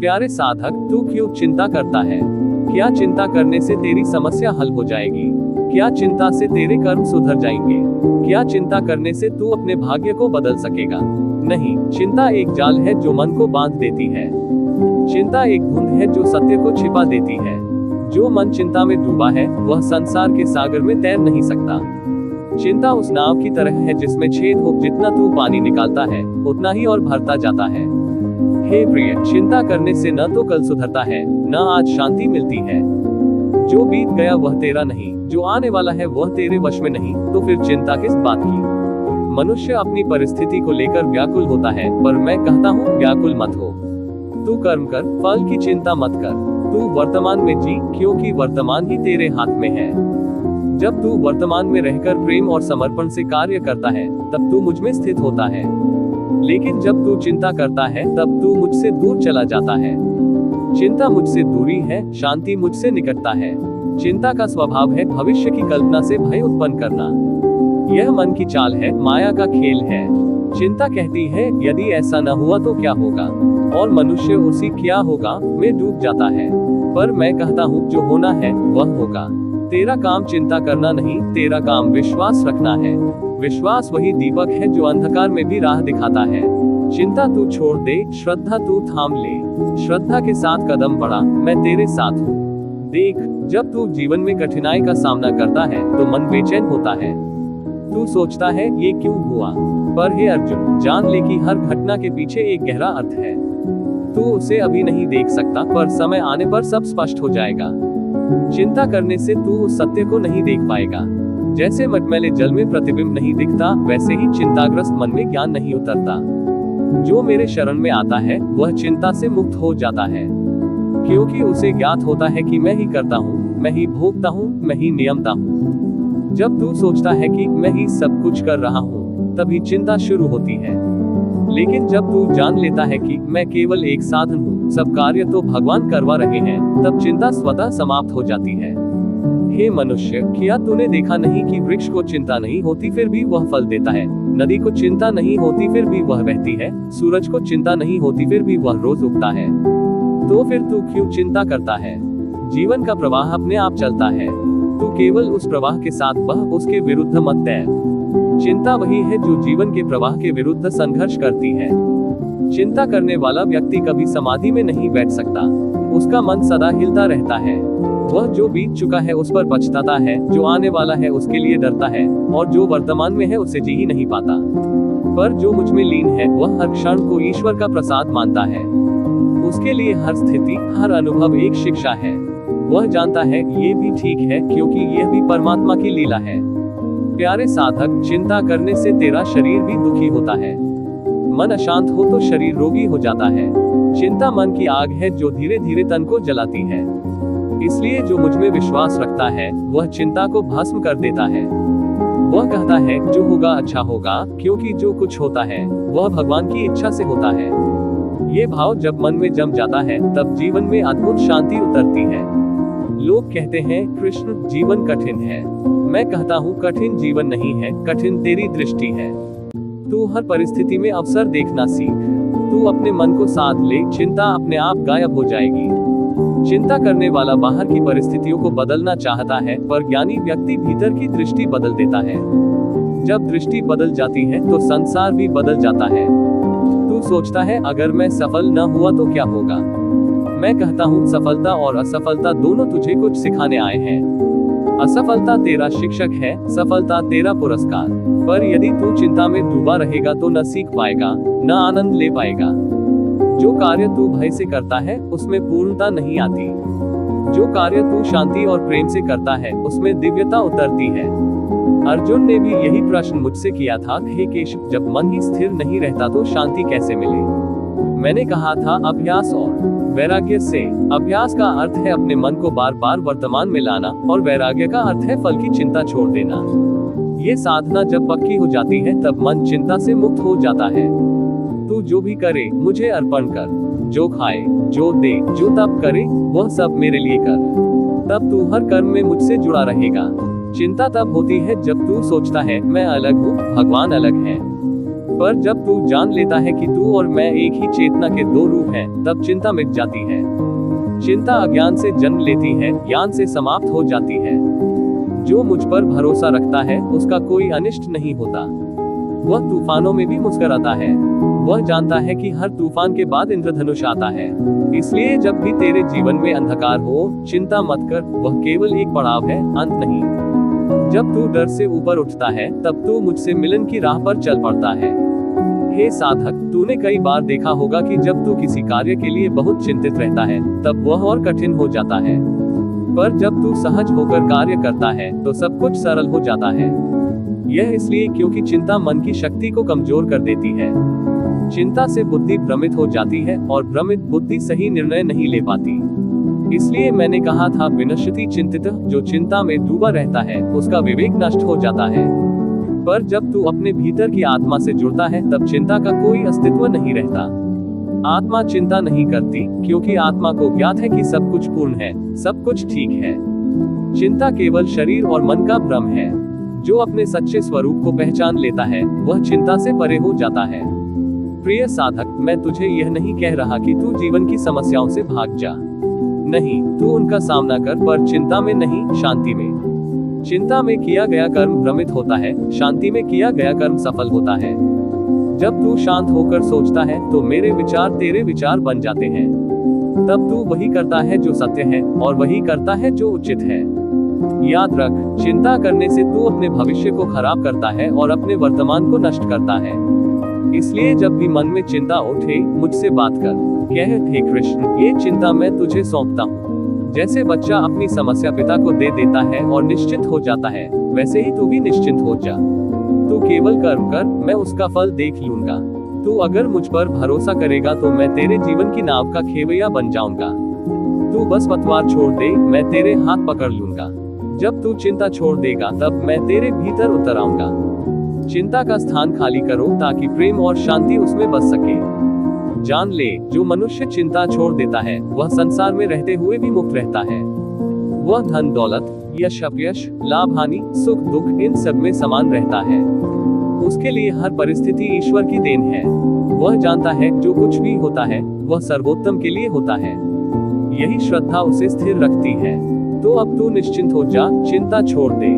प्यारे साधक, तू क्यों चिंता करता है? क्या चिंता करने से तेरी समस्या हल हो जाएगी? क्या चिंता से तेरे कर्म सुधर जाएंगे? क्या चिंता करने से तू अपने भाग्य को बदल सकेगा? नहीं, चिंता एक जाल है जो मन को बांध देती है। चिंता एक धुंध है जो सत्य को छिपा देती है। जो मन चिंता में डूबा है वह संसार के सागर में तैर नहीं सकता। चिंता उस नाव की तरह है जिसमें छेद हो, जितना तू पानी निकालता है उतना ही और भरता जाता है। हे प्रिय, चिंता करने से न तो कल सुधरता है, न आज शांति मिलती है। जो बीत गया वह तेरा नहीं, जो आने वाला है वह तेरे वश में नहीं, तो फिर चिंता किस बात की? मनुष्य अपनी परिस्थिति को लेकर व्याकुल होता है, पर मैं कहता हूँ व्याकुल मत हो। तू कर्म कर, फल की चिंता मत कर। तू वर्तमान में जी, क्योंकि वर्तमान ही तेरे हाथ में है। जब तू वर्तमान में रहकर प्रेम और समर्पण से कार्य करता है तब तू मुझ में स्थित होता है। लेकिन जब तू चिंता करता है तब तू मुझसे दूर चला जाता है। चिंता मुझसे दूरी है, शांति मुझसे निकटता है। चिंता का स्वभाव है भविष्य की कल्पना से भय उत्पन्न करना। यह मन की चाल है, माया का खेल है। चिंता कहती है यदि ऐसा न हुआ तो क्या होगा, और मनुष्य उसी क्या होगा में डूब जाता है। पर मैं कहता हूँ जो होना है वह होगा। तेरा काम चिंता करना नहीं, तेरा काम विश्वास रखना है। विश्वास वही दीपक है जो अंधकार में भी राह दिखाता है। चिंता तू छोड़ दे, श्रद्धा तू थाम ले। श्रद्धा के साथ कदम बढ़ा, मैं तेरे साथ हूँ। देख, जब तू जीवन में कठिनाई का सामना करता है तो मन बेचैन होता है। तू सोचता है ये क्यों हुआ, पर हे अर्जुन, जान ले कि हर घटना के पीछे एक गहरा अर्थ है। तू उसे अभी नहीं देख सकता, पर समय आने पर सब स्पष्ट हो जाएगा। चिंता करने से तू उस सत्य को नहीं देख पाएगा। जैसे मटमैले जल में प्रतिबिंब नहीं दिखता, वैसे ही चिंताग्रस्त मन में ज्ञान नहीं उतरता। जो मेरे शरण में आता है वह चिंता से मुक्त हो जाता है, क्योंकि उसे ज्ञात होता है कि मैं ही करता हूँ, मैं ही भोगता हूँ, मैं ही नियमता हूँ। जब तू सोचता है कि मैं ही सब कुछ कर रहा हूँ, तभी चिंता शुरू होती है। लेकिन जब तू जान लेता है कि मैं केवल एक साधन हूँ, सब कार्य तो भगवान करवा रहे हैं, तब चिंता स्वतः समाप्त हो जाती है। हे मनुष्य, क्या तूने देखा नहीं कि वृक्ष को चिंता नहीं होती फिर भी वह फल देता है, नदी को चिंता नहीं होती फिर भी वह बहती है, सूरज को चिंता नहीं होती फिर भी वह रोज उगता है। तो फिर तू क्यों चिंता करता है? जीवन का प्रवाह अपने आप चलता है। तू केवल उस प्रवाह के साथ बह, उसके विरुद्ध मत तैर। चिंता वही है जो जीवन के प्रवाह के विरुद्ध संघर्ष करती है। चिंता करने वाला व्यक्ति कभी समाधि में नहीं बैठ सकता। उसका मन सदा हिलता रहता है। वह जो बीत चुका है उस पर पछताता है, जो आने वाला है उसके लिए डरता है, और जो वर्तमान में है उसे जी ही नहीं पाता। पर जो मुझ में लीन है वह हर क्षण को ईश्वर का प्रसाद मानता है। उसके लिए हर स्थिति, हर अनुभव एक शिक्षा है। वह जानता है ये भी ठीक है, क्योंकि यह भी परमात्मा की लीला है। प्यारे साधक, चिंता करने से तेरा शरीर भी दुखी होता है। मन अशांत हो तो शरीर रोगी हो जाता है। चिंता मन की आग है जो धीरे धीरे तन को जलाती है। इसलिए जो मुझ में विश्वास रखता है वह चिंता को भस्म कर देता है। वह कहता है जो होगा अच्छा होगा, क्योंकि जो कुछ होता है वह भगवान की इच्छा से होता है। ये भाव जब मन में जम जाता है तब जीवन में अद्भुत शांति उतरती है। लोग कहते हैं कृष्ण, जीवन कठिन है। मैं कहता हूँ कठिन जीवन नहीं है, कठिन तेरी दृष्टि है। तू हर परिस्थिति में अवसर देखना सीख। तू अपने मन को साध ले, चिंता अपने आप गायब हो जाएगी। चिंता करने वाला बाहर की परिस्थितियों को बदलना चाहता है, पर ज्ञानी व्यक्ति भीतर की दृष्टि बदल देता है। जब दृष्टि बदल जाती है तो संसार भी बदल जाता है। तू सोचता है अगर मैं सफल न हुआ तो क्या होगा? मैं कहता हूँ सफलता और असफलता दोनों तुझे कुछ सिखाने आए हैं। असफलता तेरा शिक्षक है, सफलता तेरा पुरस्कार। पर यदि तू चिंता में डूबा रहेगा तो न सीख पाएगा, न आनंद ले पाएगा। जो कार्य तू भय से करता है उसमें पूर्णता नहीं आती। जो कार्य तू शांति और प्रेम से करता है उसमें दिव्यता उतरती है। अर्जुन ने भी यही प्रश्न मुझसे किया था, हे केशव, जब मन ही स्थिर नहीं रहता तो शांति कैसे मिले? मैंने कहा था अभ्यास और वैराग्य से। अभ्यास का अर्थ है अपने मन को बार बार वर्तमान में लाना, और वैराग्य का अर्थ है फल की चिंता छोड़ देना। ये साधना जब पक्की हो जाती है तब मन चिंता से मुक्त हो जाता है। तू जो भी करे मुझे अर्पण कर, जो खाए, जो दे, जो तप करे वह सब मेरे लिए कर। तब तू हर कर्म में मुझसे जुड़ा रहेगा। चिंता तब होती है जब तू सोचता है मैं अलग हूँ, भगवान अलग है। पर जब तू जान लेता है कि तू और मैं एक ही चेतना के दो रूप हैं, तब चिंता मिट जाती है। चिंता अज्ञान से जन्म लेती है, ज्ञान से समाप्त हो जाती है। जो मुझ पर भरोसा रखता है उसका कोई अनिष्ट नहीं होता। वह तूफानों में भी मुस्कुराता है। वह जानता है कि हर तूफान के बाद इंद्रधनुष आता है। इसलिए जब भी तेरे जीवन में अंधकार हो, चिंता मत कर, वह केवल एक पड़ाव है, अंत नहीं। जब तू डर से ऊपर उठता है, तब तू मुझसे मिलन की राह पर चल पड़ता है। हे साधक, तूने कई बार देखा होगा कि जब तू किसी कार्य के लिए बहुत चिंतित रहता है, तब वह और कठिन हो जाता है। पर जब तू सहज होकर कार्य करता है, तो सब कुछ सरल हो जाता है। यह इसलिए क्योंकि चिंता मन की शक्ति को कमजोर कर देती है। चिंता से बुद्धि भ्रमित हो जाती है और भ्रमित बुद्धि सही निर्णय नहीं ले पाती। इसलिए मैंने कहा था, विनश्यति चिंतित, जो चिंता में डूबा रहता है उसका विवेक नष्ट हो जाता है। पर जब तू अपने भीतर की आत्मा से जुड़ता है, तब चिंता का कोई अस्तित्व नहीं रहता। आत्मा चिंता नहीं करती, क्योंकि आत्मा को ज्ञात है कि सब कुछ पूर्ण है, सब कुछ ठीक है। चिंता केवल शरीर और मन का भ्रम है। जो अपने सच्चे स्वरूप को पहचान लेता है, वह चिंता से परे हो जाता है। प्रिय साधक, मैं तुझे यह नहीं कह रहा कि तू जीवन की समस्याओं से भाग जा। नहीं, तू उनका सामना कर, पर चिंता में नहीं, शांति में। चिंता में किया गया कर्म भ्रमित होता है, शांति में किया गया कर्म सफल होता है। जब तू शांत होकर सोचता है, तो मेरे विचार तेरे विचार बन जाते हैं। तब तू वही करता है जो सत्य है, और वही करता है जो उचित है। याद रख, चिंता करने से तू अपने भविष्य को खराब करता है और अपने वर्तमान को नष्ट करता है। इसलिए जब भी मन में चिंता उठे, मुझसे बात कर, कह, हे कृष्ण, ये चिंता मैं तुझे सौंपता हूँ। जैसे बच्चा अपनी समस्या पिता को दे देता है और निश्चिंत हो जाता है, वैसे ही तू भी निश्चिंत हो जा। तू केवल कर्म कर, मैं उसका फल देख लूंगा। तू अगर मुझ पर भरोसा करेगा तो मैं तेरे जीवन की नाव का खेवैया बन जाऊंगा। तू बस पतवार छोड़ दे, मैं तेरे हाथ पकड़ लूंगा। जब तू चिंता छोड़ देगा, तब मैं तेरे भीतर उतर आऊंगा। चिंता का स्थान खाली करो, ताकि प्रेम और शांति उसमें बस सके। जान ले, जो मनुष्य चिंता छोड़ देता है, वह संसार में रहते हुए भी मुक्त रहता है। वह धन दौलत, यश अपयश, लाभ हानि, सुख दुख, इन सब में समान रहता है। उसके लिए हर परिस्थिति ईश्वर की देन है। वह जानता है जो कुछ भी होता है, वह सर्वोत्तम के लिए होता है। यही श्रद्धा उसे स्थिर रखती है। तो अब तू निश्चिंत हो जा, चिंता छोड़ दे,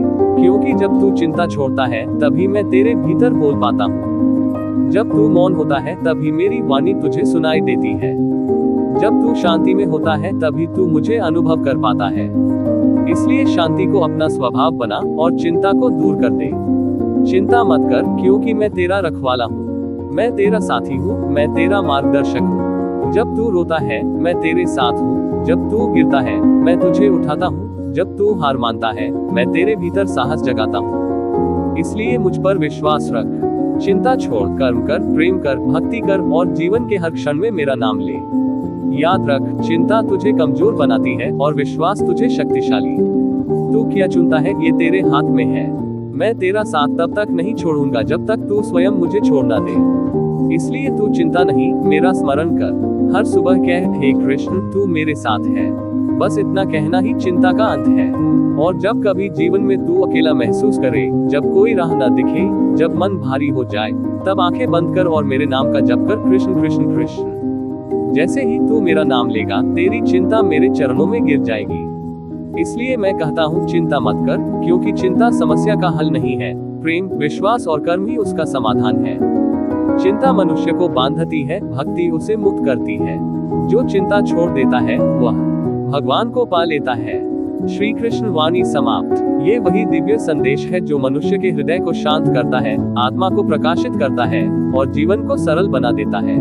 क्योंकि जब तू चिंता छोड़ता है, तभी मैं तेरे भीतर बोल पाता हूँ। जब तू मौन होता है, तभी मेरी वाणी तुझे सुनाई देती है। जब तू शांति में होता है, तभी तू मुझे अनुभव कर पाता है। इसलिए शांति को अपना स्वभाव बना और चिंता को दूर कर दे। चिंता मत कर, क्योंकि मैं तेरा रखवाला हूँ। मैं तेरा साथी हूँ, मैं तेरा मार्गदर्शक हूँ। जब तू रोता है, मैं तेरे साथ हूँ। जब तू गिरता है, मैं तुझे उठाता हूँ। जब तू हार मानता है, मैं तेरे भीतर साहस जगाता हूँ। इसलिए मुझ पर विश्वास रख। चिंता छोड़, कर्म कर, प्रेम कर, भक्ति कर और जीवन के हर क्षण में मेरा नाम ले। याद रख, चिंता तुझे कमजोर बनाती है और विश्वास तुझे शक्तिशाली। तू क्या चुनता है, ये तेरे हाथ में है। मैं तेरा साथ तब तक नहीं छोड़ूंगा जब तक तू स्वयं मुझे छोड़ ना दे। इसलिए तू चिंता नहीं, मेरा स्मरण कर। हर सुबह कह, हे कृष्ण, तू मेरे साथ है। बस इतना कहना ही चिंता का अंत है। और जब कभी जीवन में तू अकेला महसूस करे, जब कोई राह न दिखे, जब मन भारी हो जाए, तब आंखें बंद कर और मेरे नाम का जप कर, कृष्ण कृष्ण कृष्ण। जैसे ही तू मेरा नाम लेगा, तेरी चिंता मेरे चरणों में गिर जाएगी। इसलिए मैं कहता हूँ, चिंता मत कर, क्योंकि चिंता समस्या का हल नहीं है। प्रेम, विश्वास और कर्म ही उसका समाधान है। चिंता मनुष्य को बांधती है, भक्ति उसे मुक्त करती है। जो चिंता छोड़ देता है, वह भगवान को पा लेता है। श्री कृष्ण वाणी समाप्त। ये वही दिव्य संदेश है जो मनुष्य के हृदय को शांत करता है, आत्मा को प्रकाशित करता है और जीवन को सरल बना देता है।